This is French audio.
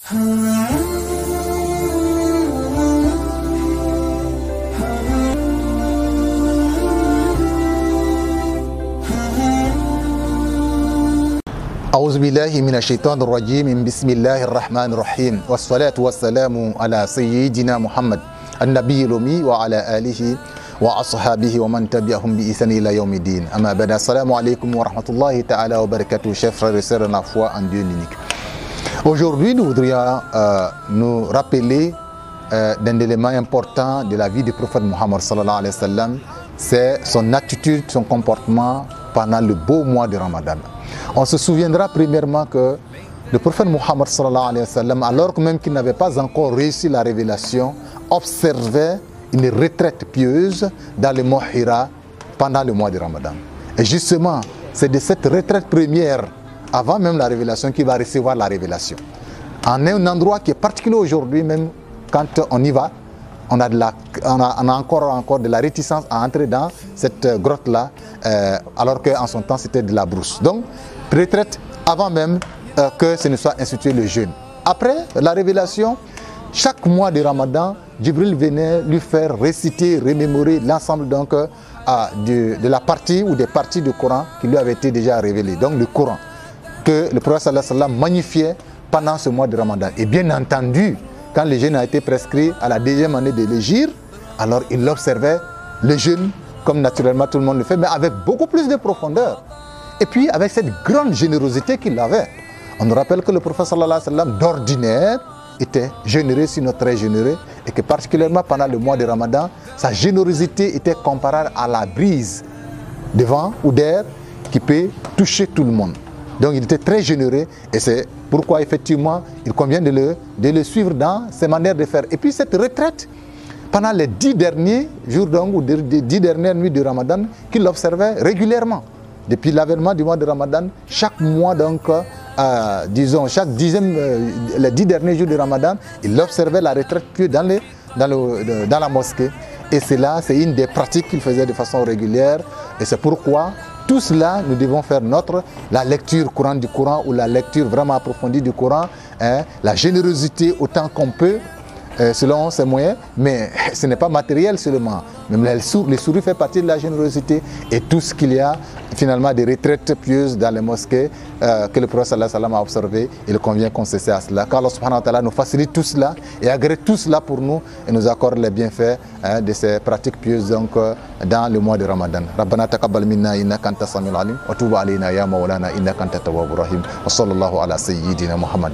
أعوذ بالله من الشيطان الرجيم بسم الله الرحمن الرحيم والصلاة والسلام على سيدنا محمد النبي الأمي وعلى آله وأصحابه ومن تبعهم بإحسان إلى يوم الدين. أما بعد, assalamu alaikum wa rahmatullahi ta'ala wa barakatuh, chers frères et sœurs de la foi en Dieu unique. Aujourd'hui, nous voudrions nous rappeler d'un élément important de la vie du prophète Muhammad sallallahu alayhi wa sallam, c'est son attitude, son comportement pendant le beau mois de Ramadan. On se souviendra premièrement que le prophète Muhammad sallallahu alayhi wa sallam, alors que même qu'il n'avait pas encore réussi la révélation, observait une retraite pieuse dans le mont Hira pendant le mois de Ramadan. Et justement, c'est de cette retraite première, avant même la révélation, qu'il va recevoir la révélation. En un endroit qui est particulier aujourd'hui, même quand on y va, on a encore de la réticence à entrer dans cette grotte-là, alors qu'en son temps, c'était de la brousse. Donc, retraite avant même que ce ne soit institué le jeûne. Après la révélation, chaque mois de Ramadan, Jibril venait lui faire réciter, remémorer l'ensemble donc de la partie ou des parties du Coran qui lui avaient été déjà révélées. Donc le Coran que le prophète sallallahu alayhi wa sallam magnifiait pendant ce mois de Ramadan. Et bien entendu, quand le jeûne a été prescrit à la deuxième année de l'Hégire, alors il observait le jeûne comme naturellement tout le monde le fait, mais avec beaucoup plus de profondeur. Et puis avec cette grande générosité qu'il avait. On nous rappelle que le prophète sallallahu alayhi wa sallam d'ordinaire était généreux, sinon très généreux, et que particulièrement pendant le mois de Ramadan, sa générosité était comparable à la brise de vent ou d'air qui peut toucher tout le monde. Donc il était très généreux, et c'est pourquoi effectivement il convient de le suivre dans ses manières de faire. Et puis cette retraite, pendant les 10 derniers jours donc, ou 10 dernières nuits de Ramadan, qu'il observait régulièrement. Depuis l'avènement du mois de Ramadan, chaque mois donc, disons chaque les 10 derniers jours de Ramadan, il observait la retraite pieuse dans la mosquée. Et cela, c'est une des pratiques qu'il faisait de façon régulière. Et c'est pourquoi tout cela, nous devons faire la lecture courante du Coran ou la lecture vraiment approfondie du Coran, la générosité autant qu'on peut, selon ses moyens, mais ce n'est pas matériel seulement. Même les souris fait partie de la générosité, et tout ce qu'il y a finalement des retraites pieuses dans les mosquées que le prophète sallallahu alayhi wa sallam a observé, il convient qu'on s'essaie à cela. Car Allah subhanahu wa ta'ala nous facilite tout cela et agrée tout cela pour nous et nous accorde les bienfaits de ces pratiques pieuses donc, dans le mois de Ramadan. Rabbana taqabbal minna innaka anta samiul alim wa tub alayna ya maulana innaka anta tawwabur rahim wa sallallahu ala sayyidina Muhammad.